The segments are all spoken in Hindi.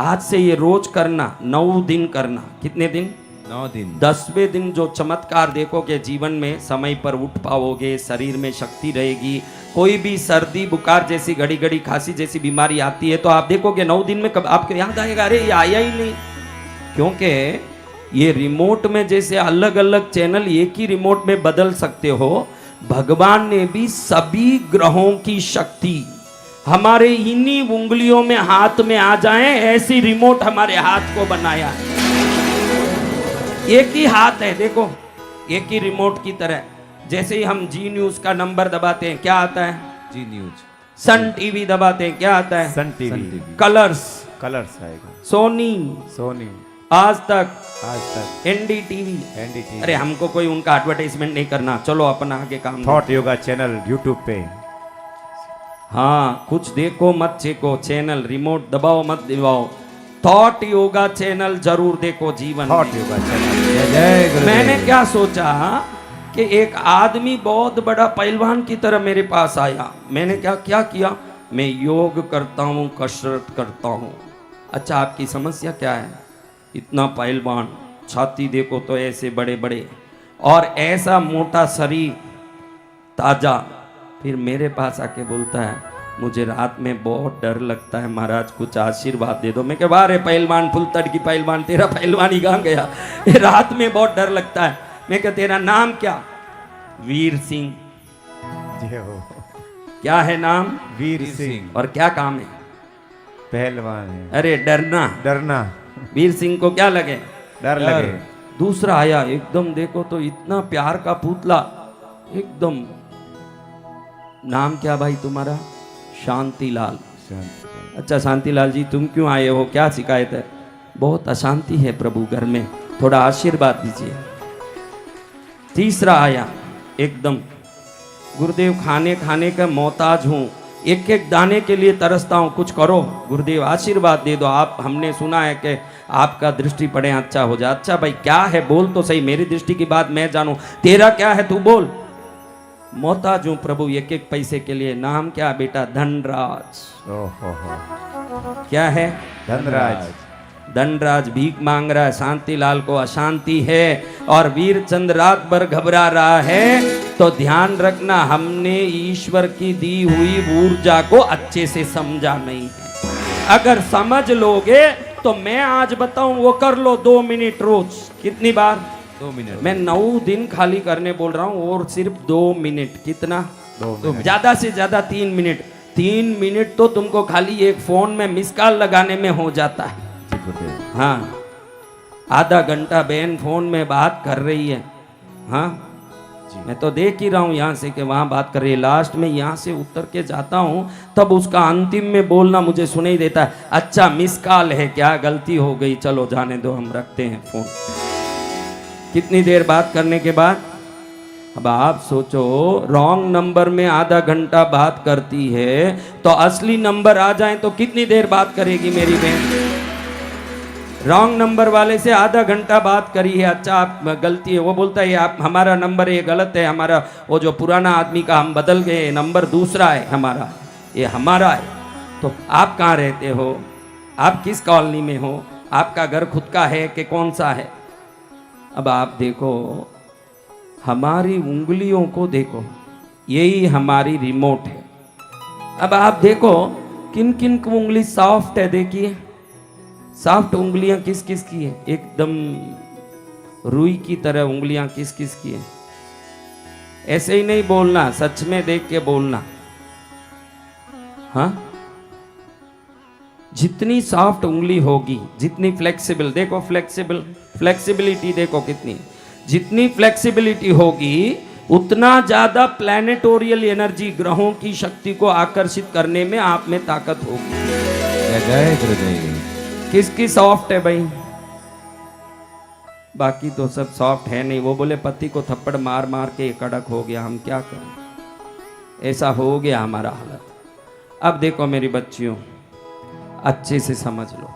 आज से ये रोज करना, 9 दिन करना। कितने दिन? 9 दिन। 10वें दिन जो चमत्कार देखोगे जीवन में, समय पर उठ पाओगे, शरीर में शक्ति रहेगी। कोई भी सर्दी बुखार जैसी घड़ी घड़ी खांसी जैसी बीमारी आती है तो आप देखोगे 9 दिन में कब आपको याद आएगा, अरे ये आया ही नहीं। क्योंकि ये रिमोट में जैसे अलग अलग चैनल एक ही रिमोट में बदल सकते हो, भगवान ने भी सभी ग्रहों की शक्ति हमारे इन्हीं उंगलियों में हाथ में आ जाए, ऐसी रिमोट हमारे हाथ को बनाया। एक ही हाथ है, देखो एक ही रिमोट की तरह। जैसे ही हम जी न्यूज का नंबर दबाते हैं क्या आता है? जी न्यूज। सन टीवी दबाते हैं क्या आता है? Sun TV. कलर्स आएगा। सोनी, आज तक, एनडीटीवी। अरे हमको कोई उनका एडवर्टाइजमेंट नहीं करना, चलो अपना आगे काम। थॉट योगा चैनल यूट्यूब पे। हाँ, कुछ देखो मत चेको चैनल, रिमोट दबाओ मत दबाओ, थॉट योगा चैनल जरूर देखो जीवन। Thought yoga channel. मैंने क्या सोचा कि एक आदमी बहुत बड़ा पहलवान की तरह मेरे पास आया। मैंने क्या किया? मैं योग करता हूँ, कसरत करता हूँ। अच्छा, आपकी समस्या क्या है? इतना पहलवान, छाती देखो तो ऐसे बड़े बड़े और ऐसा मोटा शरीर, ताजा। फिर मेरे पास आके बोलता है मुझे रात में बहुत डर लगता है महाराज, कुछ आशीर्वाद दे दो। मैं कह बारे पहलवान, फुलतड़ की पहलवान, तेरा पहलवान ही कहाँ गया? रात में बहुत डर लगता है। मैं कह तेरा नाम क्या? वीर सिंह। क्या है नाम? वीर सिंह। और क्या काम है? पहलवान है। अरे डरना। वीर सिंह को क्या लगे? डर लगे। दूसरा आया, एकदम देखो तो इतना प्यार का पुतला, एकदम। नाम क्या भाई तुम्हारा? शांतिलाल। अच्छा शांतिलाल जी, तुम क्यों आए हो? क्या शिकायत है? बहुत अशांति है प्रभु घर में, थोड़ा आशीर्वाद दीजिए। तीसरा आया, एकदम गुरुदेव खाने का मोहताज हूँ, एक एक दाने के लिए तरसता हूँ, कुछ करो गुरुदेव, आशीर्वाद दे दो। आप, हमने सुना है कि आपका दृष्टि पड़े अच्छा हो जाए। अच्छा भाई क्या है, बोल तो सही, मेरी दृष्टि की बात मैं जानूं। तेरा क्या है, तू बोल। मोहताज हूँ प्रभु एक एक पैसे के लिए। नाम क्या बेटा? धनराज। क्या है? धनराज भीख मांग रहा है। शांतिलाल को अशांति है और वीरचंद रात भर घबरा रहा है। तो ध्यान रखना, हमने ईश्वर की दी हुई ऊर्जा को अच्छे से समझा नहीं है। अगर समझ लोगे तो मैं आज बताऊं वो कर लो 2 मिनट रोज। कितनी बार? 2 मिनट। मैं 9 दिन खाली करने बोल रहा हूं और सिर्फ 2 मिनट। कितना? 2 मिनट। ज्यादा से ज्यादा 3 मिनट। 3 मिनट तो तुमको खाली एक फोन में मिस कॉल लगाने में हो जाता है। हाँ, आधा घंटा बहन फोन में बात कर रही है। हाँ, मैं तो देख ही रहा हूँ यहाँ से कि वहाँ बात कर रही है। लास्ट में यहाँ से उतर के जाता हूँ तब उसका अंतिम में बोलना मुझे सुनाई देता है, अच्छा मिस कॉल है क्या, गलती हो गई, चलो जाने दो, हम रखते हैं फोन। कितनी देर बात करने के बाद? अब आप सोचो, रॉन्ग नंबर में आधा घंटा बात करती है तो असली नंबर आ जाए तो कितनी देर बात करेगी मेरी बहन? रॉन्ग नंबर वाले से आधा घंटा बात करी है। अच्छा आप गलती है, वो बोलता है आप हमारा नंबर ये गलत है, हमारा वो जो पुराना आदमी का हम बदल गए, नंबर दूसरा है हमारा, ये हमारा है। तो आप कहाँ रहते हो? आप किस कॉलोनी में हो? आपका घर खुद का है कि कौन सा है? अब आप देखो, हमारी उंगलियों को देखो, यही हमारी रिमोट है। अब आप देखो किन किन की उंगली सॉफ्ट है, देखिए सॉफ्ट उंगलियां किस किस की है? एकदम रुई की तरह उंगलियां किस किस की है? ऐसे ही नहीं बोलना, सच में देख के बोलना। हाँ, जितनी सॉफ्ट उंगली होगी, जितनी फ्लेक्सिबल, देखो फ्लेक्सिबिलिटी देखो कितनी, जितनी फ्लेक्सिबिलिटी होगी उतना ज्यादा प्लैनेटोरियल एनर्जी, ग्रहों की शक्ति को आकर्षित करने में आप में ताकत होगी। जय गुरुदेव। किसकी सॉफ्ट है भाई? बाकी तो सब सॉफ्ट है नहीं। वो बोले पति को थप्पड़ मार मार के कड़क हो गया, हम क्या करें, ऐसा हो गया हमारा हालत। अब देखो मेरी बच्चियों, अच्छे से समझ लो,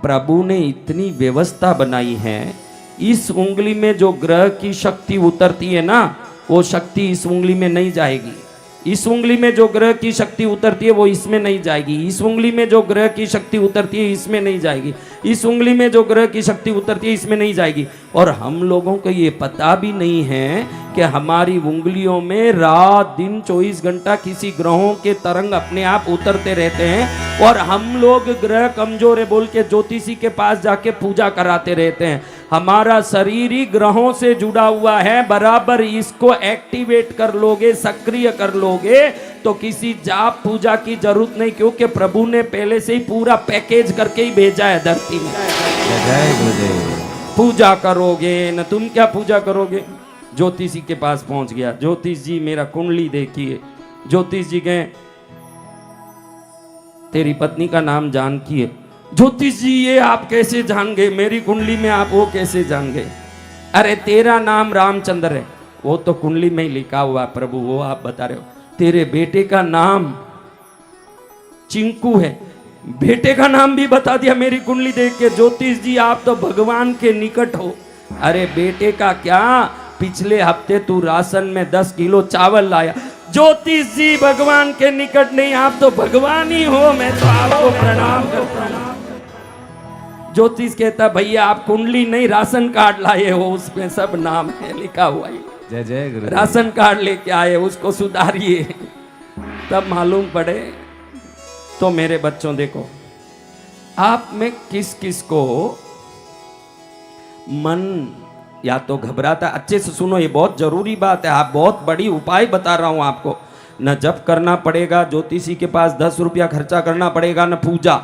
प्रभु ने इतनी व्यवस्था बनाई है, इस उंगली में जो ग्रह की शक्ति उतरती है ना, वो शक्ति इस उंगली में नहीं जाएगी, इस उंगली में जो ग्रह की शक्ति उतरती है वो इसमें नहीं जाएगी, इस उंगली में जो ग्रह की शक्ति उतरती है इसमें नहीं जाएगी, इस उंगली में जो ग्रह की शक्ति उतरती है इसमें नहीं जाएगी। और हम लोगों को ये पता भी नहीं है कि हमारी उंगलियों में रात दिन 24 घंटा किसी ग्रहों के तरंग अपने आप उतरते रहते हैं, और हम लोग ग्रह कमजोर है बोल के ज्योतिषी के पास जाके पूजा कराते रहते हैं। हमारा शरीर ही ग्रहों से जुड़ा हुआ है, बराबर इसको एक्टिवेट कर लोगे, सक्रिय कर लोगे तो किसी जाप पूजा की जरूरत नहीं, क्योंकि प्रभु ने पहले से ही पूरा पैकेज करके ही भेजा है धरती में। जय जय गुरुदेव। पूजा करोगे न, तुम क्या पूजा करोगे? ज्योतिषी के पास पहुंच गया, ज्योतिष जी मेरा कुंडली देखिए। ज्योतिष जी गए, तेरी पत्नी का नाम जानकी है। ज्योतिष जी ये आप कैसे जान गए? मेरी कुंडली में आप वो कैसे जान गए? अरे तेरा नाम रामचंद्र है, वो तो कुंडली में ही लिखा हुआ प्रभु, वो आप बता रहे हो। तेरे बेटे का नाम चिंकू है, बेटे का नाम भी बता दिया मेरी कुंडली देख के। ज्योतिष जी आप तो भगवान के निकट हो। अरे बेटे का क्या, पिछले हफ्ते तू राशन में 10 किलो चावल लाया। ज्योतिष जी भगवान के निकट नहीं, आप तो भगवान ही हो, मैं तो आपको प्रणाम करता हूं। ज्योतिष कहता भैया आप कुंडली नहीं राशन कार्ड लाए हो, उसमें सब नाम है लिखा हुआ है। जय जय गुरुदेव। राशन कार्ड लेके आए, उसको सुधारिए तब मालूम पड़े। तो मेरे बच्चों देखो, आप में किस किस को मन या तो घबराता, अच्छे से सुनो ये बहुत जरूरी बात है, आप बहुत बड़ी उपाय बता रहा हूं आपको। न जप करना पड़ेगा, ज्योतिषी के पास 10 रुपया खर्चा करना पड़ेगा, न पूजा।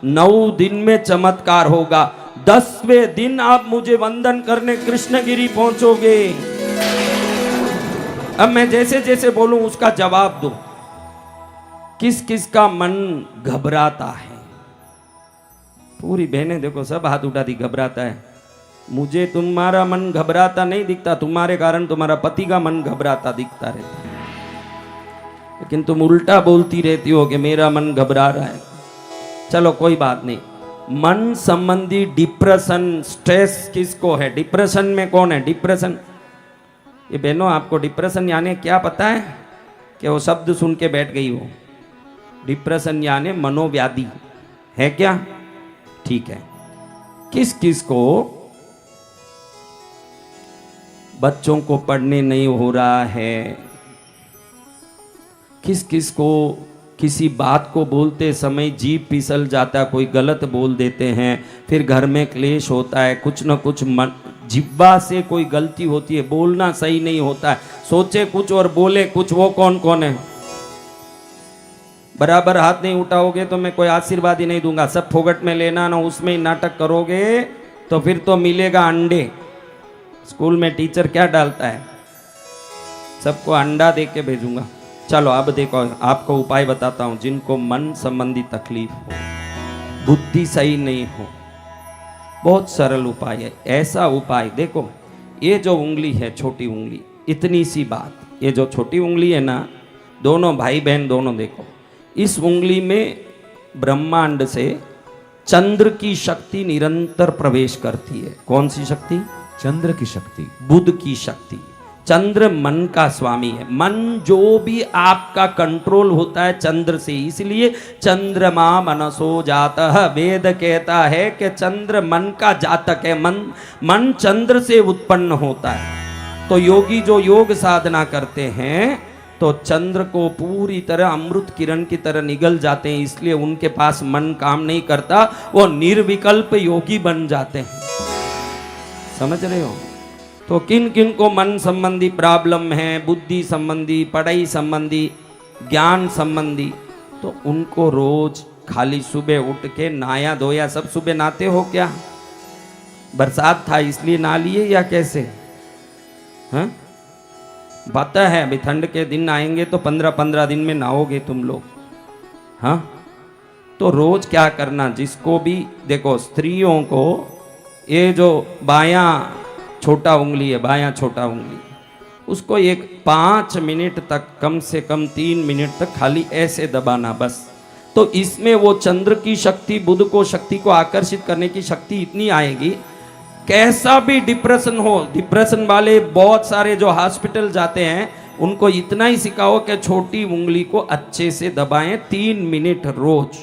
9 दिन में चमत्कार होगा। 10वें दिन आप मुझे वंदन करने कृष्णगिरी पहुंचोगे। अब मैं जैसे जैसे बोलूं उसका जवाब दो। किस किस का मन घबराता है? पूरी बहनें देखो सब हाथ उठा दी, घबराता है। मुझे तुम्हारा मन घबराता नहीं दिखता, तुम्हारे कारण तुम्हारा पति का मन घबराता दिखता रहता है, लेकिन तुम उल्टा बोलती रहती हो कि मेरा मन घबरा रहा है। चलो कोई बात नहीं। मन संबंधी डिप्रेशन, स्ट्रेस किसको है? डिप्रेशन में कौन है? डिप्रेशन, ये बहनों आपको डिप्रेशन यानी क्या पता है? कि वो शब्द सुन के बैठ गई हो। डिप्रेशन यानी मनोव्याधि है क्या? ठीक है। किस किस को बच्चों को पढ़ने नहीं हो रहा है? किस किस को किसी बात को बोलते समय जीभ फिसल जाता है, कोई गलत बोल देते हैं, फिर घर में क्लेश होता है, कुछ न कुछ जिब्बा से कोई गलती होती है, बोलना सही नहीं होता है, सोचे कुछ और बोले कुछ। वो कौन कौन है? बराबर हाथ नहीं उठाओगे तो मैं कोई आशीर्वाद ही नहीं दूंगा। सब फोगट में लेना, ना उसमें ही नाटक करोगे तो फिर तो मिलेगा अंडे। स्कूल में टीचर क्या डालता है? सबको अंडा दे के भेजूंगा। चलो अब देखो, आपको उपाय बताता हूं। जिनको मन संबंधी तकलीफ हो, बुद्धि सही नहीं हो, बहुत सरल उपाय है। ऐसा उपाय देखो, ये जो उंगली है, छोटी उंगली, इतनी सी बात, ये जो छोटी उंगली है ना, दोनों भाई बहन दोनों देखो, इस उंगली में ब्रह्मांड से चंद्र की शक्ति निरंतर प्रवेश करती है। कौन सी शक्ति? चंद्र की शक्ति, बुध की शक्ति। चंद्र मन का स्वामी है। मन जो भी आपका कंट्रोल होता है चंद्र से, इसलिए चंद्रमा मनसो जातः, वेद कहता है कि चंद्र मन का जातक है। मन चंद्र से उत्पन्न होता है। तो योगी जो योग साधना करते हैं तो चंद्र को पूरी तरह अमृत किरण की तरह निगल जाते हैं, इसलिए उनके पास मन काम नहीं करता, वो निर्विकल्प योगी बन जाते हैं। समझ रहे हो? तो किन किन को मन संबंधी प्रॉब्लम है, बुद्धि संबंधी, पढ़ाई संबंधी, ज्ञान संबंधी, तो उनको रोज खाली सुबह उठ के नहाया धोया, सब सुबह नहाते हो क्या? बरसात था इसलिए नहा लिए या कैसे? हाँ, पता है अभी ठंड के दिन आएंगे तो 15-15 दिन में नहाओगे तुम लोग। हाँ, तो रोज क्या करना, जिसको भी देखो, स्त्रियों को ये जो बायां छोटा उंगली है, बायां छोटा उंगली, उसको एक 5 मिनट तक, कम से कम 3 मिनट तक खाली ऐसे दबाना बस। तो इसमें वो चंद्र की शक्ति, बुध को शक्ति को आकर्षित करने की शक्ति इतनी आएगी, कैसा भी डिप्रेशन हो, डिप्रेशन वाले बहुत सारे जो हॉस्पिटल जाते हैं उनको इतना ही सिखाओ कि छोटी उंगली को अच्छे से दबाएं 3 मिनट रोज,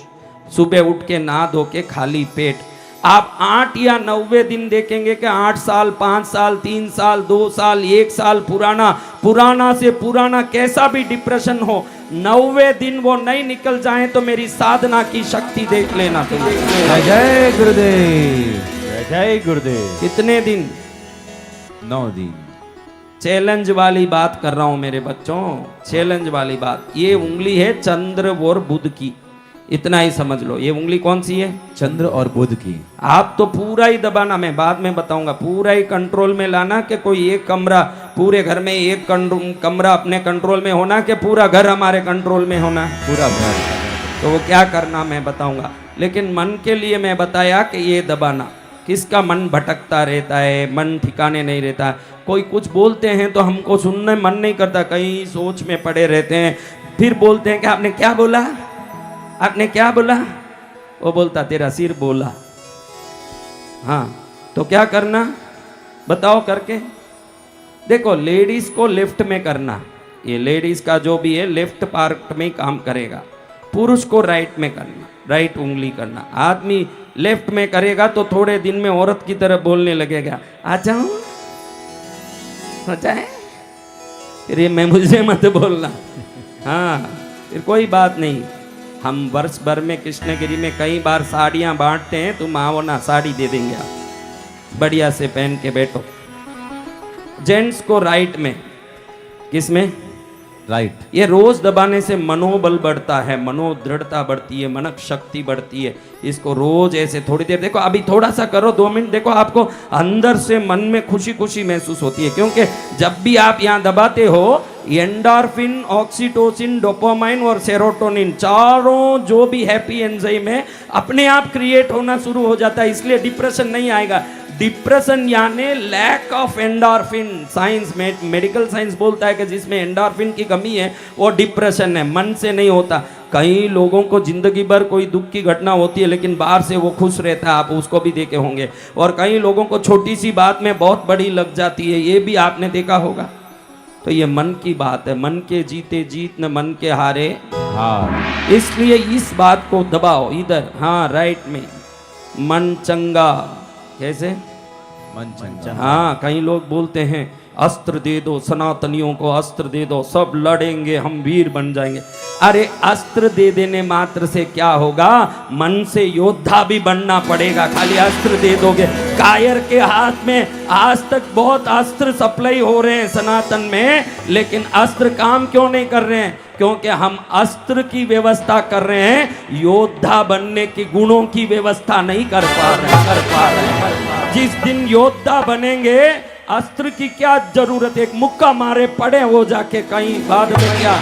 सुबह उठ के नहा धो के खाली पेट। आप 8 या 90 दिन देखेंगे कि 8 साल, 5 साल, 3 साल, 2 साल, 1 साल पुराना से पुराना कैसा भी डिप्रेशन हो, 90 दिन वो नहीं निकल जाए तो मेरी साधना की शक्ति देख लेना तुम। जय जय गुरुदेव। जय जय गुरुदेव। कितने दिन? 9 दिन। चैलेंज वाली बात कर रहा हूं मेरे बच्चों, चैलेंज वाली बात। ये उंगली है चंद्र और बुध की, इतना ही समझ लो। ये उंगली कौन सी है? चंद्र और बुध की। आप तो पूरा ही दबाना, मैं बाद में बताऊंगा, पूरा ही कंट्रोल में लाना कि कोई एक कमरा, पूरे घर में एक कमरा अपने कंट्रोल में होना कि पूरा घर हमारे कंट्रोल में होना। पूरा घर। तो वो क्या करना मैं बताऊंगा, लेकिन मन के लिए मैं बताया कि ये दबाना। किसका मन भटकता रहता है, मन ठिकाने नहीं रहता, कोई कुछ बोलते हैं तो हमको सुनने मन नहीं करता, कहीं सोच में पड़े रहते हैं, फिर बोलते हैं कि आपने क्या बोला, आपने क्या बोला, वो बोलता तेरा सिर बोला। हाँ, तो क्या करना बताओ करके देखो। लेडीज को लेफ्ट में करना, ये लेडीज का जो भी है लेफ्ट पार्ट में काम करेगा। पुरुष को राइट में करना, राइट उंगली करना। आदमी लेफ्ट में करेगा तो थोड़े दिन में औरत की तरह बोलने लगेगा, आ जाऊं, हो जाए, फिर ये मैं मुझे मत बोलना। हाँ, फिर कोई बात नहीं। हम वर्ष भर में कृष्णगिरी में कई बार साड़ियां बांटते हैं, तुम आओ ना, साड़ी दे देंगे आप, बढ़िया से पहन के बैठो। जेंट्स को राइट में, किस में? राइट। ये रोज दबाने से मनोबल बढ़ता है, मनोदृढ़ता बढ़ती है, मनक शक्ति बढ़ती है। इसको रोज ऐसे थोड़ी देर देखो, अभी थोड़ा सा करो, 2 मिनट देखो, आपको अंदर से मन में खुशी खुशी महसूस होती है। क्योंकि जब भी आप यहाँ दबाते हो, एंडोर्फिन, ऑक्सीटोसिन, डोपामाइन और सेरोटोनिन, चारों जो भी हैप्पी एंजाइम है अपने आप क्रिएट होना शुरू हो जाता है। इसलिए डिप्रेशन नहीं आएगा। डिप्रेशन यानी लैक ऑफ एंडोर्फिन। साइंस में, मेडिकल साइंस बोलता है कि जिसमें एंडोर्फिन की कमी है वो डिप्रेशन है, मन से नहीं होता। कई लोगों को जिंदगी भर कोई दुख की घटना होती है लेकिन बाहर से वो खुश रहता है, आप उसको भी देखे होंगे। और कई लोगों को छोटी सी बात में बहुत बड़ी लग जाती है, ये भी आपने देखा होगा। तो ये मन की बात है, मन के जीते जीत न मन के हारे हार। इसलिए इस बात को दबाओ इधर, हाँ राइट में। मन चंगा, कैसे? मन चंगा। हाँ, कई लोग बोलते हैं अस्त्र दे दो, सनातनियों को अस्त्र दे दो, सब लड़ेंगे, हम वीर बन जाएंगे। अरे अस्त्र दे देने मात्र से क्या होगा, मन से योद्धा भी बनना पड़ेगा। खाली अस्त्र दे दोगे, कायर के हाथ में आज तक बहुत अस्त्र सप्लाई हो रहे हैं सनातन में, लेकिन अस्त्र काम क्यों नहीं कर रहे हैं? क्योंकि हम अस्त्र की व्यवस्था कर रहे हैं, योद्धा बनने की गुणों की व्यवस्था नहीं कर पा रहे। जिस दिन योद्धा बनेंगे, अस्त्र की क्या जरूरत है? एक मुक्का मारे पड़े हो जाके कहीं, बाद में क्या,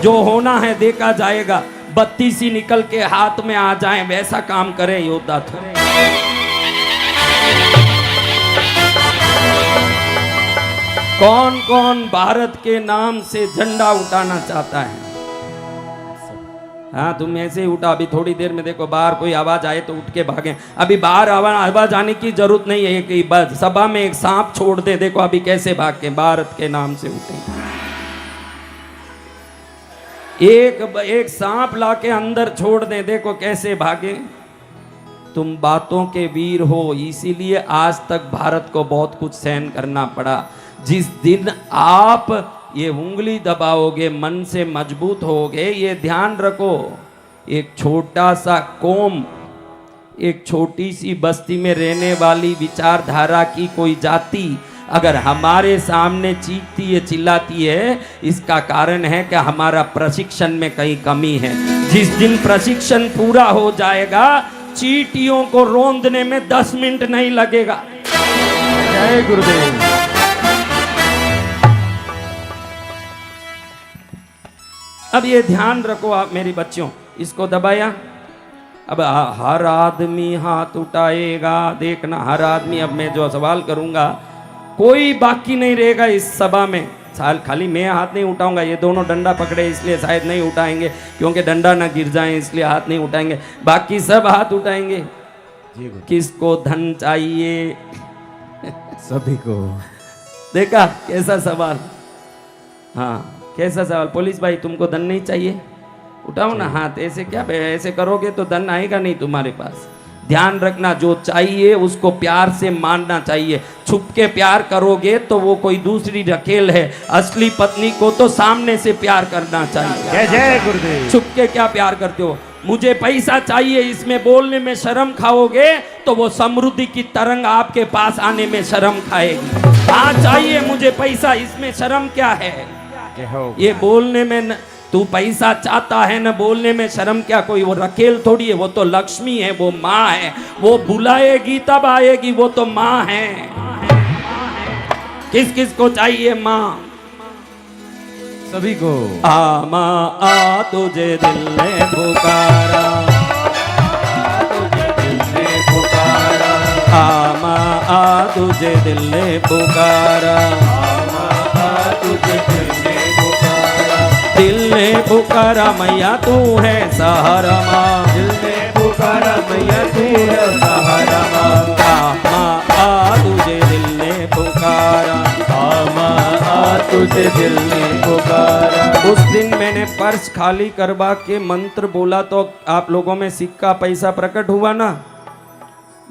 जो होना है देखा जाएगा। बत्ती सी निकल के हाथ में आ जाए, वैसा काम करे योद्धा। तो कौन कौन भारत के नाम से झंडा उठाना चाहता है? हाँ, तुम ऐसे ही उठा। अभी थोड़ी देर में देखो, बाहर कोई आवाज आए तो उठ के भागे। अभी बाहर आवाज आने की जरूरत नहीं है कि बस सभा में एक सांप छोड़ दे, देखो अभी कैसे भाग के भारत के नाम से उठे। एक सांप लाके अंदर छोड़ दे, देखो कैसे भागे। तुम बातों के वीर हो, इसीलिए आज तक भारत को बहुत कुछ सहन करना पड़ा। जिस दिन आप ये उंगली दबाओगे, मन से मजबूत होगे, ये ध्यान रखो। एक छोटा सा कौम, एक छोटी सी बस्ती में रहने वाली विचारधारा की कोई जाति अगर हमारे सामने चीखती है, चिल्लाती है, इसका कारण है कि हमारा प्रशिक्षण में कहीं कमी है। जिस दिन प्रशिक्षण पूरा हो जाएगा, चींटियों को रोंदने में 10 मिनट नहीं लगेगा। जय गुरुदेव। अब ये ध्यान रखो आप मेरी बच्चियों, इसको दबाया। अब हर आदमी हाथ उठाएगा, देखना हर आदमी। अब मैं जो सवाल करूंगा, कोई बाकी नहीं रहेगा इस सभा में। खाली मैं हाथ नहीं उठाऊंगा, ये दोनों डंडा पकड़े इसलिए शायद नहीं उठाएंगे, क्योंकि डंडा ना गिर जाए इसलिए हाथ नहीं उठाएंगे। बाकी सब हाथ उठाएंगे। किसको धन चाहिए? सभी को। देखा कैसा सवाल। हाँ कैसा सवाल? पुलिस भाई तुमको धन नहीं चाहिए? उठाओ ना हाथ। ऐसे क्या ऐसे करोगे तो धन आएगा नहीं तुम्हारे पास। ध्यान रखना, जो चाहिए उसको प्यार से मानना चाहिए। छुप के प्यार करोगे तो वो कोई दूसरी रखेल है। असली पत्नी को तो सामने से प्यार करना चाहिए। जय जय गुरुदेव। छुप के क्या प्यार करते हो? मुझे पैसा चाहिए इसमें बोलने में शर्म खाओगे तो वो समृद्धि की तरंग आपके पास आने में शर्म खाएगी। हाँ चाहिए मुझे पैसा, इसमें शर्म क्या है? जय हो। ये बोलने में तू पैसा चाहता है न, बोलने में शर्म क्या? कोई वो रखेल थोड़ी है, वो तो लक्ष्मी है, वो माँ है। वो बुलाएगी तब आएगी, वो तो माँ है। किस किस को चाहिए माँ? सभी को। आ माँ आ तुझे दिल ने पुकारा, तुझे दिल ने पुकारा। आ माँ आ तुझे दिल ने पुकारा, तुझे दिल ने पुकारा। दिल ने पुकारा मैया तू है सहारा माँ, दिल ने पुकारा मैया तू है सहारा माँ। आ माँ आ तुझे दिल ने पुकारा, आ माँ आ तुझे दिल ने पुकारा। उस दिन मैंने पर्स खाली करवा के मंत्र बोला तो आप लोगों में सिक्का पैसा प्रकट हुआ ना?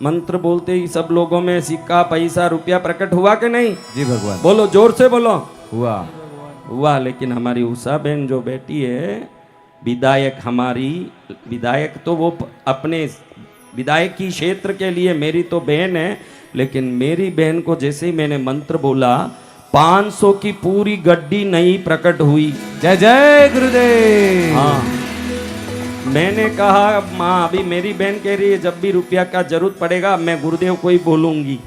मंत्र बोलते ही सब लोगों में सिक्का पैसा रुपया प्रकट हुआ कि नहीं? जी भगवान। बोलो जोर से बोलो। हुआ। हुआ। लेकिन हमारी उषा बहन जो बेटी है, विधायक हमारी, विधायक तो वो अपने विधायक की क्षेत्र के लिए मेरी तो बहन है, लेकिन मेरी बहन को जैसे ही मैंने मंत्र बोला 500 की पूरी गड्डी नहीं प्रकट हुई। जय जय गुरुदेव। हाँ मैंने कहा माँ अभी मेरी बहन कह रही है जब भी रुपया का जरूरत पड़ेगा मैं गुरुदेव को ही बोलूंगी।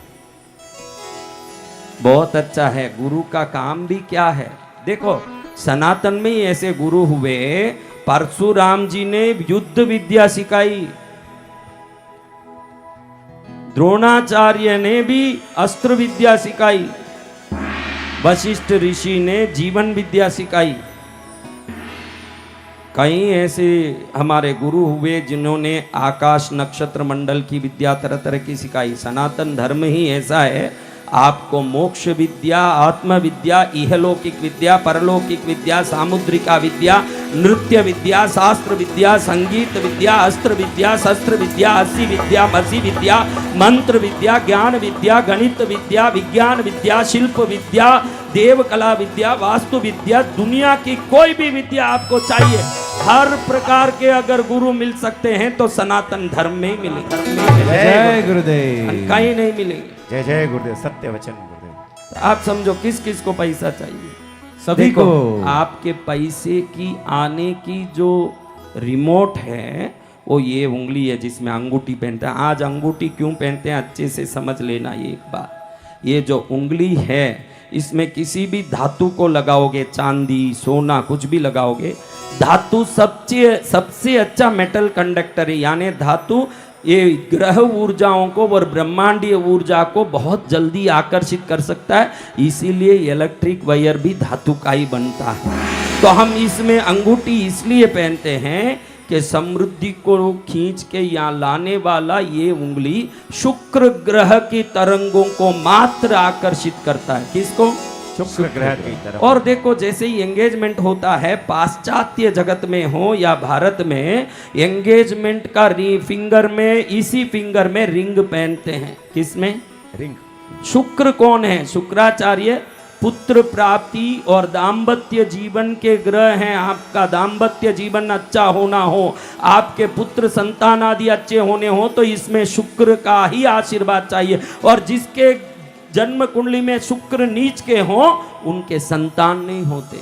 बहुत अच्छा है, गुरु का काम भी क्या है। देखो सनातन में ही ऐसे गुरु हुए, परशुराम जी ने युद्ध विद्या सिखाई, द्रोणाचार्य ने भी अस्त्र विद्या सिखाई, वशिष्ठ ऋषि ने जीवन विद्या सिखाई। कई ऐसे हमारे गुरु हुए जिन्होंने आकाश नक्षत्र मंडल की विद्या तरह तरह की सिखाई। सनातन धर्म ही ऐसा है, आपको मोक्ष विद्या, आत्म विद्या, इहलौकिक विद्या, परलौकिक विद्या, सामुद्रिका विद्या, नृत्य विद्या, शास्त्र विद्या, संगीत विद्या, अस्त्र विद्या, शस्त्र विद्या, अस्सी विद्या, मसी विद्या, मंत्र विद्या, ज्ञान विद्या, गणित विद्या, विज्ञान विद्या, शिल्प विद्या, देव कला विद्या, वास्तु विद्या, दुनिया की कोई भी विद्या आपको चाहिए, हर प्रकार के अगर गुरु मिल सकते हैं तो सनातन धर्म में ही मिलेंगे। जय गुरुदेव। कहीं नहीं मिलेंगे। जय जय गुरुदेव। सत्य वचन गुरुदेव। आप समझो किस किस को पैसा चाहिए? सभी देखो, को। आपके पैसे की आने की जो रिमोट है वो ये उंगली है जिसमें अंगूठी पहनते हैं। आज अंगूठी क्यों पहनते हैं अच्छे से समझ लेना ये एक बात। ये जो उंगली है इसमें किसी भी धातु को लगाओगे, चांदी सोना कुछ भी लगाओगे, धातु सबसे अच्छा मेटल कंडक्टर है। यानी धातु ये ग्रह ऊर्जाओं को और ब्रह्मांडीय ऊर्जा को बहुत जल्दी आकर्षित कर सकता है, इसीलिए इलेक्ट्रिक वायर भी धातु का ही बनता है। तो हम इसमें अंगूठी इसलिए पहनते हैं कि समृद्धि को खींच के यहाँ लाने वाला ये उंगली शुक्र ग्रह की तरंगों को मात्र आकर्षित करता है। किसको? शुक्र ग्रह की तरफ। और देखो जैसे ही एंगेजमेंट होता है, पाश्चात्य जगत में हो या भारत में, एंगेजमेंट का फिंगर में, इसी फिंगर में रिंग पहनते हैं। किसमें? रिंग। शुक्र कौन है? शुक्राचार्य पुत्र प्राप्ति और दाम्पत्य जीवन के ग्रह हैं। आपका दाम्पत्य जीवन अच्छा होना हो, आपके पुत्र संतान आदि अच्छे होने हो तो इसमें शुक्र का ही आशीर्वाद चाहिए। और जिसके जन्म कुंडली में शुक्र नीच के हों उनके संतान नहीं होते,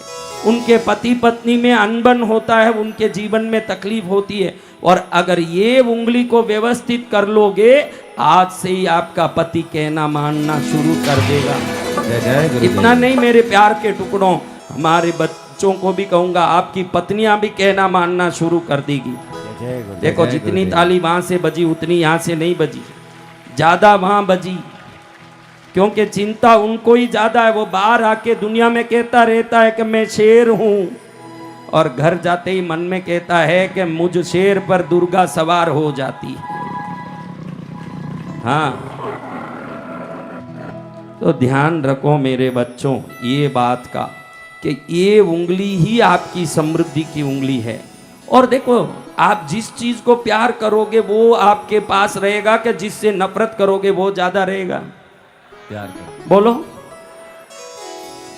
उनके पति पत्नी में अनबन होता है, उनके जीवन में तकलीफ होती है। और अगर ये उंगली को व्यवस्थित कर लोगे, आज से ही आपका पति कहना मानना शुरू कर देगा। जय जय गुरुदेव। इतना नहीं मेरे प्यार के टुकड़ों, हमारे बच्चों को भी कहूंगा, आपकी पत्नियां भी कहना मानना शुरू कर देगी। जय जय गुरुदेव। देखो जय जितनी गुरुदेव। ताली वहां से बजी उतनी यहाँ से नहीं बजी, ज्यादा वहां बजी, क्योंकि चिंता उनको ही ज्यादा है। वो बाहर आके दुनिया में कहता रहता है कि मैं शेर हूं, और घर जाते ही मन में कहता है कि मुझ शेर पर दुर्गा सवार हो जाती है। हाँ, तो ध्यान रखो मेरे बच्चों ये बात का कि ये उंगली ही आपकी समृद्धि की उंगली है। और देखो, आप जिस चीज को प्यार करोगे वो आपके पास रहेगा, कि जिससे नफरत करोगे वो ज्यादा रहेगा? प्यार कर। बोलो।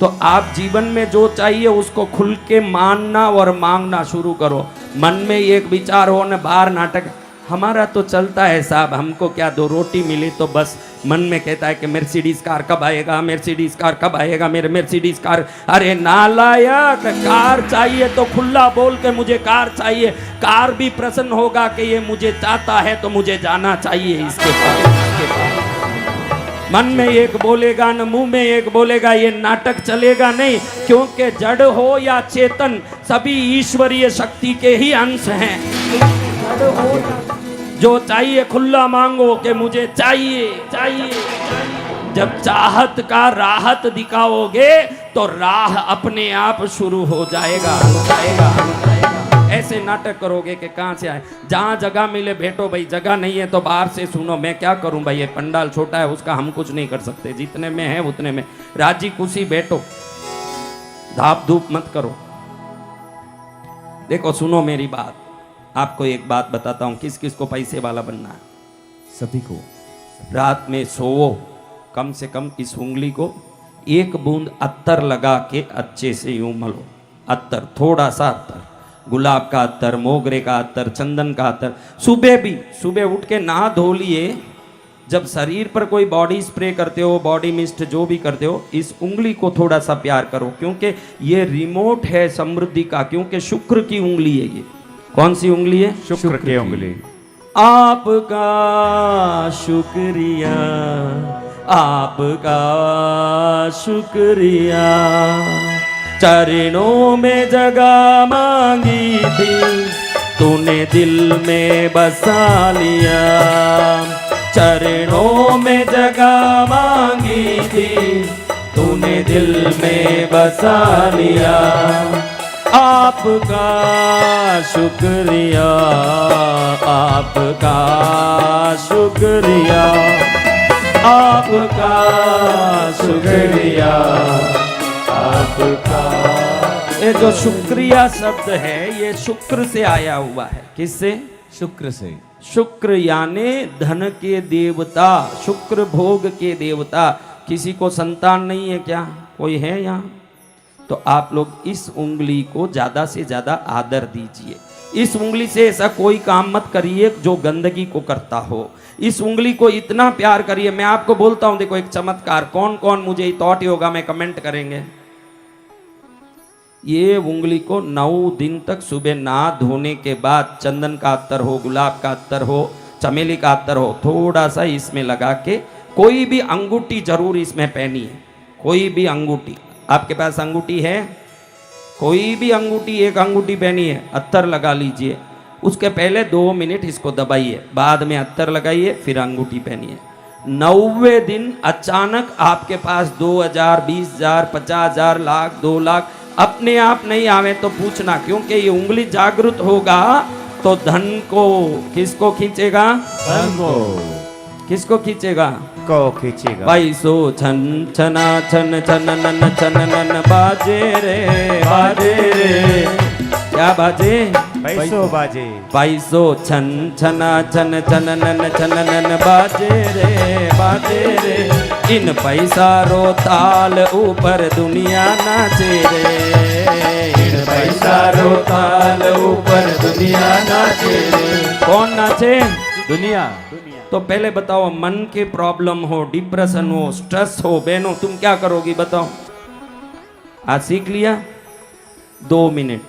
तो आप जीवन में जो चाहिए उसको खुल के मानना और मांगना शुरू करो। मन में एक विचार हो न बाहर नाटक, हमारा तो चलता है साहब, हमको क्या, 2 रोटी मिली तो बस मन में कहता है कि मर्सिडीज कार कब आएगा, मर्सिडीज कार कब आएगा, मेरे मर्सिडीज कार। अरे नालायक, कार चाहिए तो खुला बोल के मुझे कार चाहिए। कार भी प्रसन्न होगा कि ये मुझे चाहता है तो मुझे जाना चाहिए इसके पास। मन में एक बोलेगा न मुंह में एक बोलेगा, ये नाटक चलेगा नहीं। क्योंकि जड़ हो या चेतन, सभी ईश्वरीय शक्ति के ही अंश हैं। जड़ हो जो चाहिए खुला मांगो कि मुझे चाहिए चाहिए। जब चाहत का राहत दिखाओगे तो राह अपने आप शुरू हो जाएगा। ऐसे नाटक करोगे कि कहाँ से आए, जहाँ जगह मिले बैठो भाई, जगह नहीं है तो बाहर से सुनो। मैं क्या करूं भाई, ये पंडाल छोटा है, उसका हम कुछ नहीं कर सकते, जितने में है उतने में राजी खुशी बैठो, धाप धूप मत करो। देखो सुनो मेरी बात, आपको एक बात बताता हूं, किस किस को पैसे वाला बनना है? सभी को। रात में सोओ, कम से कम इस उंगली को 1 बूंद अत्तर लगा के अच्छे से यूं मलो। अत्तर, थोड़ा सा अत्तर, गुलाब का अत्तर, मोगरे का अत्तर, चंदन का अत्तर। सुबह उठ के नहा धो लिए, जब शरीर पर कोई बॉडी स्प्रे करते हो, बॉडी मिस्ट जो भी करते हो, इस उंगली को थोड़ा सा प्यार करो, क्योंकि ये रिमोट है समृद्धि का, क्योंकि शुक्र की उंगली है ये। कौन सी उंगली है? शुक्र की उंगली। आपका शुक्रिया, आपका शुक्रिया, चरणों में जगह मांगी थी, तूने दिल में बसा लिया। चरणों में जगह मांगी थी, तूने दिल में बसा लिया। आपका शुक्रिया, आपका शुक्रिया, आपका शुक्रिया, आपका। ये जो शुक्रिया शब्द है ये शुक्र से आया हुआ है। किससे? शुक्र से। शुक्र यानी धन के देवता, शुक्र भोग के देवता। किसी को संतान नहीं है क्या? कोई है यहाँ? तो आप लोग इस उंगली को ज्यादा से ज्यादा आदर दीजिए। इस उंगली से ऐसा कोई काम मत करिए जो गंदगी को करता हो। इस उंगली को इतना प्यार करिए। मैं आपको बोलता हूं, देखो एक चमत्कार, कौन कौन मुझे थॉट योगा में कमेंट करेंगे? ये उंगली को 9 दिन तक सुबह नहा धोने के बाद चंदन का अत्तर हो, गुलाब का अत्तर हो, चमेली का अत्तर हो, थोड़ा सा इसमें लगा के, कोई भी अंगूठी जरूर इसमें पहनिए। कोई भी अंगूठी, आपके पास अंगूठी है? कोई भी अंगूठी, एक अंगूठी पहनिए, अत्तर लगा लीजिए। उसके पहले 2 मिनट इसको दबाइए, बाद में अत्तर लगाइए, फिर अंगूठी पहनिए। 90 दिन अचानक आपके पास 2000, 20,000, 50,000, लाख, 2 लाख अपने आप नहीं आवे तो पूछना, क्योंकि ये उंगली जागृत होगा तो धन को किसको खींचेगा? धन को। किसको खींचेगा? को खींचेगा। पैसो छन छना छन छनन छनन बाजे रे, बाजे रे। क्या बाजे? पैसो बाजे। पैसो छन छना छन छनन छनन बाजे रे, बाजे रे। इन पैसा रो ताल ऊपर दुनिया नाचे रे, इन पैसा रो ताल ऊपर दुनिया नाचे रे। कौन नाचे? दुनिया। तो पहले बताओ, मन के प्रॉब्लम हो, डिप्रेशन हो, स्ट्रेस हो, बहनों तुम क्या करोगी बताओ? आज सीख लिया? 2 मिनट,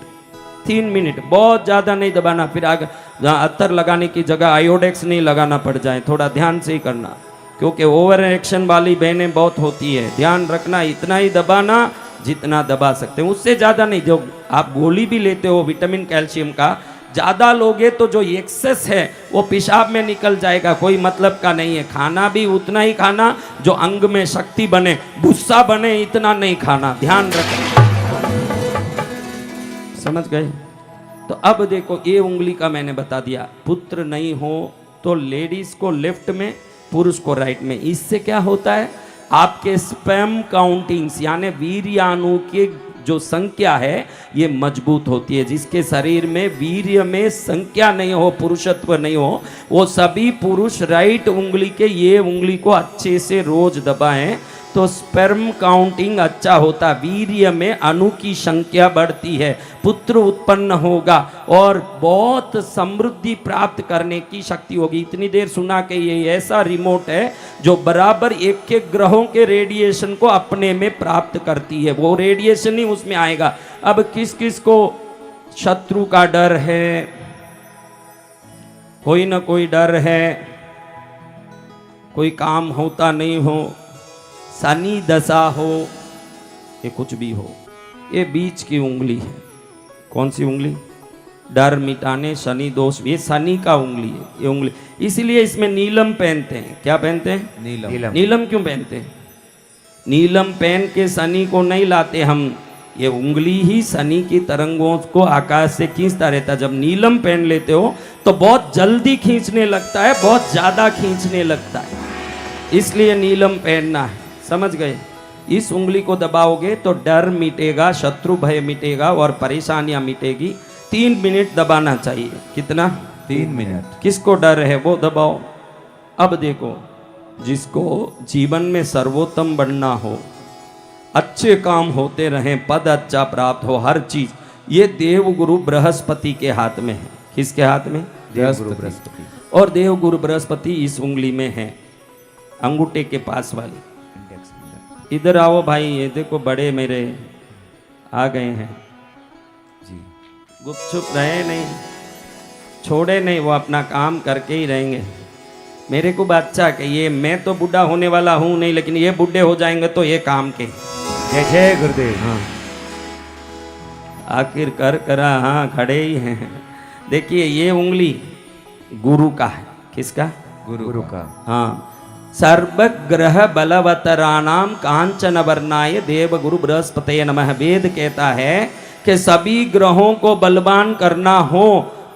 3 मिनट, बहुत ज्यादा नहीं दबाना। फिर आगे अत्तर लगाने की जगह आयोडेक्स नहीं लगाना पड़ जाए, थोड़ा ध्यान से ही करना, क्योंकि ओवर एक्शन वाली बहनें बहुत होती है। ध्यान रखना, इतना ही दबाना जितना दबा सकते हैं, उससे ज्यादा नहीं। जो आप गोली भी लेते हो विटामिन कैल्शियम का, ज्यादा लोगे तो जो एक्सेस है वो पेशाब में निकल जाएगा, कोई मतलब का नहीं है। खाना भी उतना ही खाना जो अंग में शक्ति बने, गुस्सा बने, इतना नहीं खाना। ध्यान रखना, समझ गए? तो अब देखो, ये उंगली का मैंने बता दिया। पुत्र नहीं हो तो लेडीज को लेफ्ट में, पुरुष को राइट में। इससे क्या होता है? आपके स्पर्म काउंटिंग्स यानी वीर्याणु के जो संख्या है ये मजबूत होती है। जिसके शरीर में वीर्य में संख्या नहीं हो, पुरुषत्व नहीं हो, वो सभी पुरुष राइट उंगली के ये उंगली को अच्छे से रोज दबाएं तो स्पर्म काउंटिंग अच्छा होता, वीर्य में अणु की संख्या बढ़ती है, पुत्र उत्पन्न होगा और बहुत समृद्धि प्राप्त करने की शक्ति होगी। इतनी देर सुना कि ये ऐसा रिमोट है जो बराबर एक एक ग्रहों के रेडिएशन को अपने में प्राप्त करती है, वो रेडिएशन ही उसमें आएगा। अब किस किस को शत्रु का डर है, कोई ना कोई डर है, कोई काम होता नहीं हो, शनि दशा हो, ये कुछ भी हो, ये बीच की उंगली है। कौन सी उंगली? डर मिटाने, शनि दोष, ये शनि का उंगली है ये उंगली। इसलिए इसमें नीलम पहनते हैं। क्या पहनते हैं? नीलम। नीलम क्यों पहनते हैं? नीलम पहन के शनि को नहीं लाते हम, ये उंगली ही शनि की तरंगों को आकाश से खींचता रहता। जब नीलम पहन लेते हो तो बहुत जल्दी खींचने लगता है, बहुत ज्यादा खींचने लगता है, इसलिए नीलम पहनना है। समझ गए? इस उंगली को दबाओगे तो डर मिटेगा, शत्रु भय मिटेगा और परेशानियां मिटेगी। 3 मिनट दबाना चाहिए। कितना? 3 मिनट। किसको डर है वो दबाओ। अब देखो, जिसको जीवन में सर्वोत्तम बनना हो, अच्छे काम होते रहें, पद अच्छा प्राप्त हो, हर चीज, ये देवगुरु बृहस्पति के हाथ में है। किसके हाथ में? बृहस्पति। और देवगुरु बृहस्पति इस उंगली में है, अंगूठे के पास वाली। इधर आओ भाई, ये देखो बड़े मेरे आ गए हैं जी। गुपचुप रहे नहीं, छोड़े नहीं, वो अपना काम करके ही रहेंगे। मेरे को बच्चा के ये, मैं तो बूढ़ा होने वाला हूँ नहीं, लेकिन ये बूढ़े हो जाएंगे तो ये काम के। जय जय गुरुदेव। हाँ, आखिर कर करा, हाँ खड़े ही हैं। देखिए ये उंगली गुरु का है। किसका? गुरु का। हाँ, सर्वग्रह बलवतराणाम कांचन वर्णाय देव गुरु बृहस्पतये नमः। वेद कहता है कि सभी ग्रहों को बलवान करना हो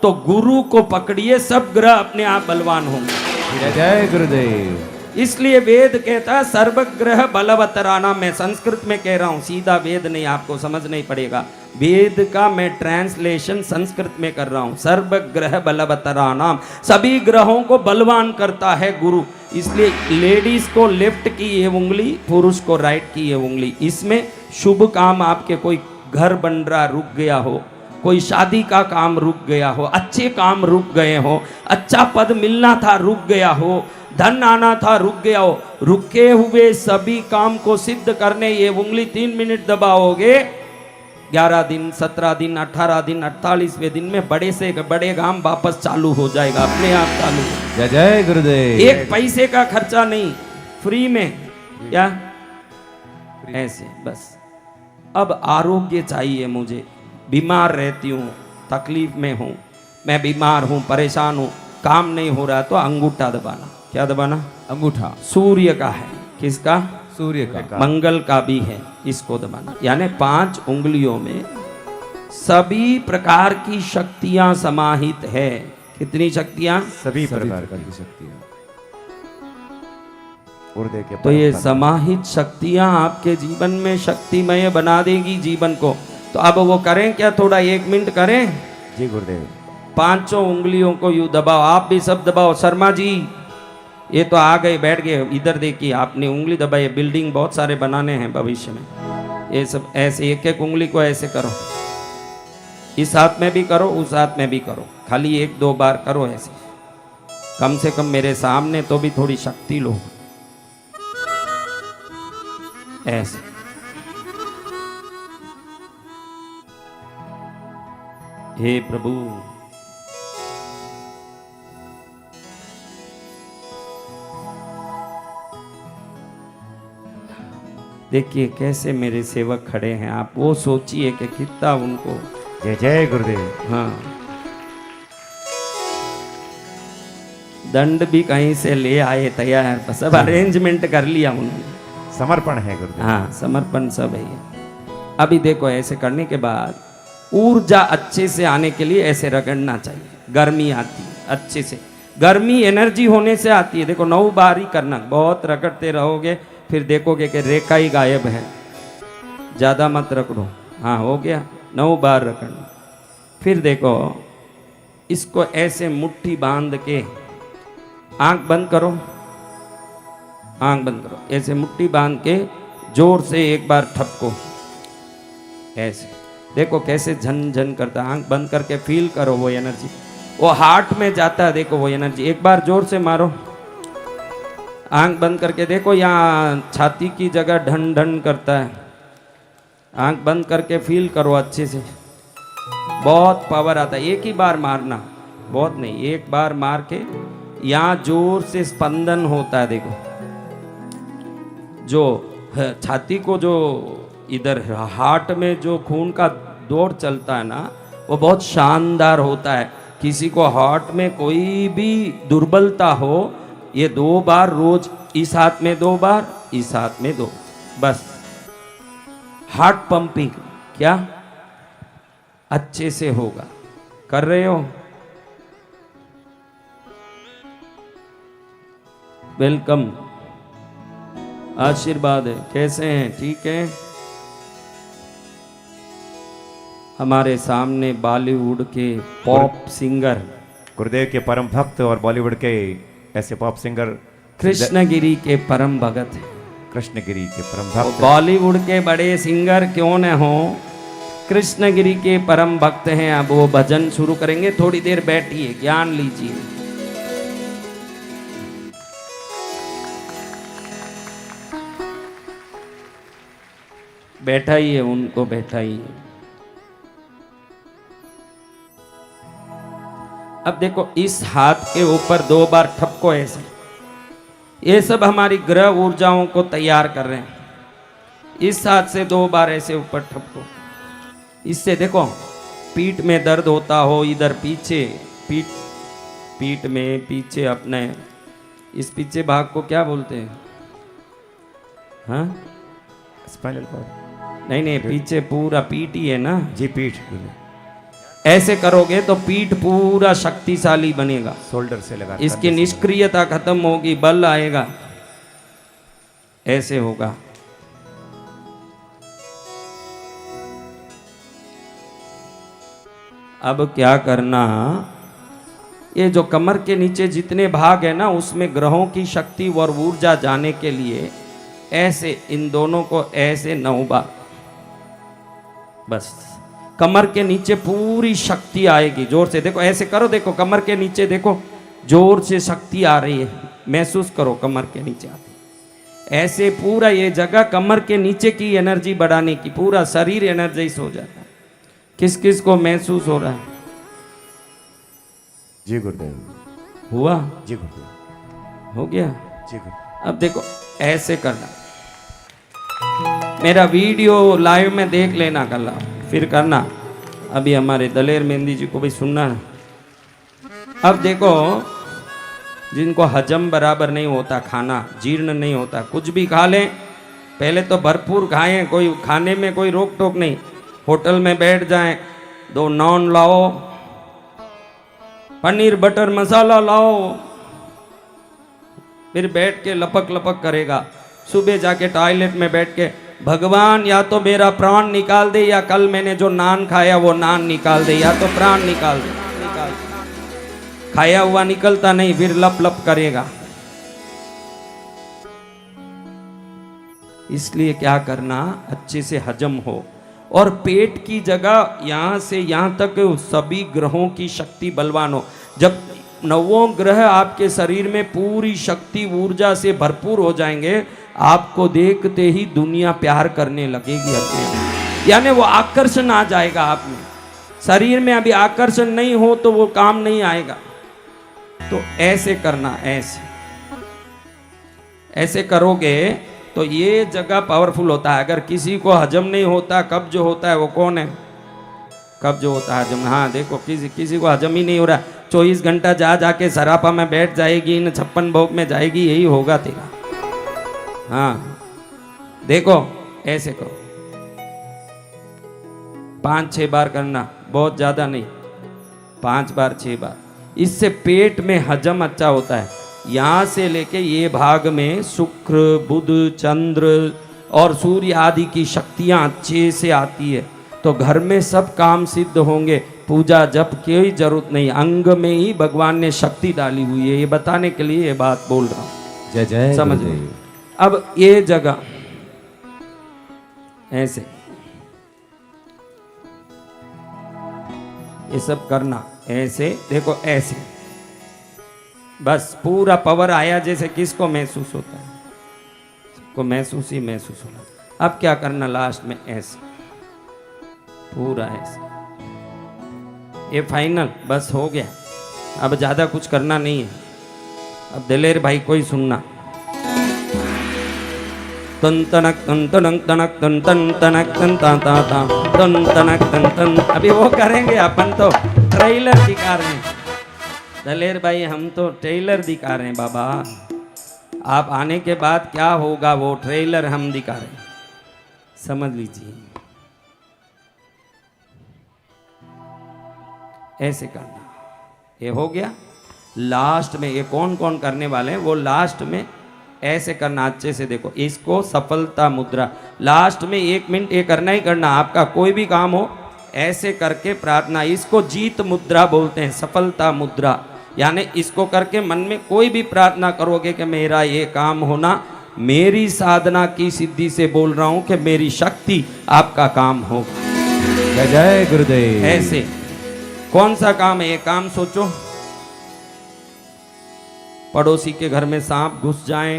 तो गुरु को पकड़िए, सब ग्रह अपने आप बलवान होंगे। जय जय गुरुदेव। इसलिए वेद कहता है सर्वग्रह बलवतराणाम। मैं संस्कृत में कह रहा हूँ, सीधा वेद नहीं, आपको समझ नहीं पड़ेगा। वेद का मैं ट्रांसलेशन संस्कृत में कर रहा हूँ। सर्वग्रह बलवतराणाम, सभी ग्रहों को बलवान करता है गुरु। इसलिए लेडीज को लेफ्ट की ये उंगली, पुरुष को राइट की ये उंगली। इसमें शुभ काम, आपके कोई घर बन रहा रुक गया हो, कोई शादी का काम रुक गया हो, अच्छे काम रुक गए हो, अच्छा पद मिलना था रुक गया हो, धन आना था रुक गया हो, रुके हुए सभी काम को सिद्ध करने ये उंगली 3 मिनट दबाओगे, 11 दिन, 17 दिन, 18 दिन, 48वें दिन में बड़े से बड़े काम वापस चालू हो जाएगा, अपने आप चालू। जय जय गुरुदेव। एक पैसे का खर्चा नहीं, फ्री में। क्या? ऐसे बस। अब आरोग्य चाहिए मुझे, बीमार रहती हूँ, तकलीफ में हूँ, मैं बीमार हूँ, परेशान हूँ, काम नहीं हो रहा, तो अंगूठा दबाना। क्या दबाना? अंगूठा। सूर्य का है। किसका? सूर्य का। मंगल का भी है, इसको दबाना। यानी 5 उंगलियों में सभी प्रकार की शक्तियां समाहित है। कितनी शक्तियां? सभी प्रकार की की शक्तियाँ। गुरुदेव के तो ये परम समाहित शक्तियां आपके जीवन में शक्तिमय बना देगी जीवन को। तो अब वो करें क्या? थोड़ा 1 मिनट करें। जी गुरुदेव। 5 उंगलियों को यूं दबाओ। आप भी सब दबाओ। शर्मा जी ये तो आ गए, बैठ गए। इधर देखिए, आपने उंगली दबाई। बिल्डिंग बहुत सारे बनाने हैं भविष्य में। ये सब ऐसे एक एक उंगली को ऐसे करो, इस हाथ में भी करो, उस हाथ में भी करो, खाली 1-2 बार करो ऐसे, कम से कम मेरे सामने तो भी थोड़ी शक्ति लो। ऐसे हे प्रभु, देखिए कैसे मेरे सेवक खड़े हैं। आप वो सोचिए कि कितना उनको। जय जय गुरुदेव। हाँ, दंड भी कहीं से ले आए तैयार, सब अरेंजमेंट कर लिया उन्होंने। समर्पण है गुरुदेव। हाँ, समर्पण सब है ये। अभी देखो, ऐसे करने के बाद ऊर्जा अच्छे से आने के लिए ऐसे रगड़ना चाहिए। गर्मी आती है अच्छे से, गर्मी एनर्जी होने से आती है। देखो 9 बार ही करना, बहुत रगड़ते रहोगे फिर देखोगे कि रेखा ही गायब है। ज़्यादा मत रगड़ो, हाँ हो गया, 9 बार रखना। फिर देखो इसको ऐसे मुट्ठी बांध के, आंख बंद करो, आंख बंद करो, ऐसे मुट्ठी बांध के जोर से एक बार ठपको, ऐसे देखो कैसे झन झन करता है। आंख बंद करके फील करो वो एनर्जी, वो हार्ट में जाता है, देखो वो एनर्जी। एक बार जोर से मारो, आंख बंद करके देखो, यहाँ छाती की जगह ढन ढन करता है। आंख बंद करके फील करो अच्छे से, बहुत पावर आता है। एक ही बार मारना, बहुत नहीं, एक बार मार के यहाँ जोर से स्पंदन होता है। देखो जो छाती को, जो इधर हार्ट में जो खून का दौड़ चलता है ना, वो बहुत शानदार होता है। किसी को हार्ट में कोई भी दुर्बलता हो, ये 2 बार रोज, इस हाथ में 2 बार, इस हाथ में 2, बस हार्ट पंपिंग क्या अच्छे से होगा। कर रहे हो? वेलकम, आशीर्वाद है। कैसे हैं? ठीक है। हमारे सामने बॉलीवुड के पॉप सिंगर, गुरुदेव के परम भक्त और बॉलीवुड के ऐसे पॉप सिंगर कृष्णगिरी के परम भगत हैं। कृष्णगिरी के परम वो भक्त, बॉलीवुड के बड़े सिंगर क्यों न हो, कृष्णगिरी के परम भक्त हैं। अब वो भजन शुरू करेंगे, थोड़ी देर बैठिए, ज्ञान लीजिए। बैठाइए उनको, बैठाइए। अब देखो इस हाथ के ऊपर 2 बार ठपको ऐसे। ये सब हमारी ग्रह ऊर्जाओं को तैयार कर रहे हैं। इस हाथ से 2 बार ऐसे ऊपर ठपको। इससे देखो पीठ में दर्द होता हो, इधर पीछे, पीठ में पीछे, अपने इस पीछे भाग को क्या बोलते हैं? हाँ, स्पाइनल कॉर्ड। नहीं नहीं, पीछे पूरा पीठ ही है ना जी, पीठ। ऐसे करोगे तो पीठ पूरा शक्तिशाली बनेगा। शोल्डर से लगा, इसकी निष्क्रियता खत्म होगी, बल आएगा। ऐसे होगा। अब क्या करना, ये जो कमर के नीचे जितने भाग है ना, उसमें ग्रहों की शक्ति और ऊर्जा जाने के लिए ऐसे इन दोनों को ऐसे 9 बार, बस कमर के नीचे पूरी शक्ति आएगी। जोर से देखो, ऐसे करो, देखो कमर के नीचे देखो, जोर से शक्ति आ रही है, महसूस करो कमर के नीचे आती। ऐसे पूरा ये जगह कमर के नीचे की एनर्जी बढ़ाने की, पूरा शरीर एनर्जाइज हो जाता है। किस किस को महसूस हो रहा है? जी गुरुदेव। हुआ? जी गुरुदेव। हो गया? जी गुरुदेव। अब देखो ऐसे करना। मेरा वीडियो लाइव में देख लेना कल, फिर करना। अभी हमारे दलेर मेहंदी जी को भी सुनना है। अब देखो जिनको हजम बराबर नहीं होता, खाना जीर्ण नहीं होता, कुछ भी खा लें, पहले तो भरपूर खाएं, कोई खाने में कोई रोक टोक नहीं। होटल में बैठ जाएं, 2 नान लाओ, पनीर बटर मसाला लाओ, फिर बैठ के लपक लपक करेगा। सुबह जाके टॉयलेट में बैठ के, भगवान या तो मेरा प्राण निकाल दे, या कल मैंने जो नान खाया वो नान निकाल दे, या तो प्राण निकाल दे। खाया हुआ निकलता नहीं, फिर लप लप करेगा। इसलिए क्या करना, अच्छे से हजम हो, और पेट की जगह यहां से यहां तक सभी ग्रहों की शक्ति बलवान हो। जब 9 ग्रह आपके शरीर में पूरी शक्ति ऊर्जा से भरपूर हो जाएंगे, आपको देखते ही दुनिया प्यार करने लगेगी अपने आप। यानी वो आकर्षण आ जाएगा आप में। शरीर में अभी आकर्षण नहीं हो तो वो काम नहीं आएगा। तो ऐसे करना, ऐसे करोगे तो ये जगह पावरफुल होता है। अगर किसी को हजम नहीं होता, कब्ज होता है, वो कौन है? कब्ज होता है हजम। हाँ देखो, किसी को हजम ही नहीं हो रहा, 24 घंटा जा जाके सरापा में बैठ जाएगी, इन 56 भोग में जाएगी, यही होगा तेरा। हाँ देखो ऐसे करो, 5-6 बार करना, बहुत ज्यादा नहीं, 5 बार 6 बार। इससे पेट में हजम अच्छा होता है। यहाँ से लेके ये भाग में शुक्र, बुध, चंद्र और सूर्य आदि की शक्तियाँ अच्छे से आती है। तो घर में सब काम सिद्ध होंगे। पूजा जप की कोई जरूरत नहीं, अंग में ही भगवान ने शक्ति डाली हुई है। ये बताने के लिए ये बात बोल रहा हूं, जय जय समझ गुरुदेव। लो। अब ये जगह ऐसे ये सब करना, ऐसे देखो, ऐसे बस पूरा पावर आया। जैसे किसको महसूस होता है? सबको महसूस ही महसूस होना। अब क्या करना लास्ट में? ऐसे पूरा ऐसे, ये फाइनल बस हो गया। अब ज्यादा कुछ करना नहीं है। अब दिलेर भाई कोई सुनना, तन तनक तन तनक तनक तन तन तनक तन ता ता ता तन तनक तन तन। अभी वो करेंगे, अपन तो ट्रेलर दिखा रहे हैं। दलेर भाई हम तो ट्रेलर दिखा रहे हैं बाबा, आप आने के बाद क्या होगा वो ट्रेलर हम दिखा रहे हैं, समझ लीजिए। ऐसे करना, ये हो गया। लास्ट में ये कौन कौन करने वाले हैं वो लास्ट में ऐसे करना। अच्छे से देखो इसको, सफलता मुद्रा। लास्ट में 1 मिनट ये करना ही करना। आपका कोई भी काम हो ऐसे करके प्रार्थना, इसको जीत मुद्रा बोलते हैं, सफलता मुद्रा। यानी इसको करके मन में कोई भी प्रार्थना करोगे कि मेरा ये काम होना, मेरी साधना की सिद्धि से बोल रहा हूं कि मेरी शक्ति आपका काम होगा। जय जय गुरुदेव। ऐसे कौन सा काम है? ये काम सोचो, पड़ोसी के घर में सांप घुस जाए,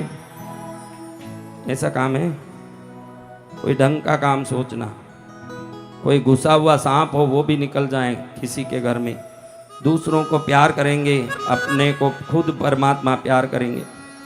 ऐसा काम है? कोई ढंग का काम सोचना। कोई घुसा हुआ सांप हो वो भी निकल जाए किसी के घर में। दूसरों को प्यार करेंगे, अपने को खुद परमात्मा प्यार करेंगे।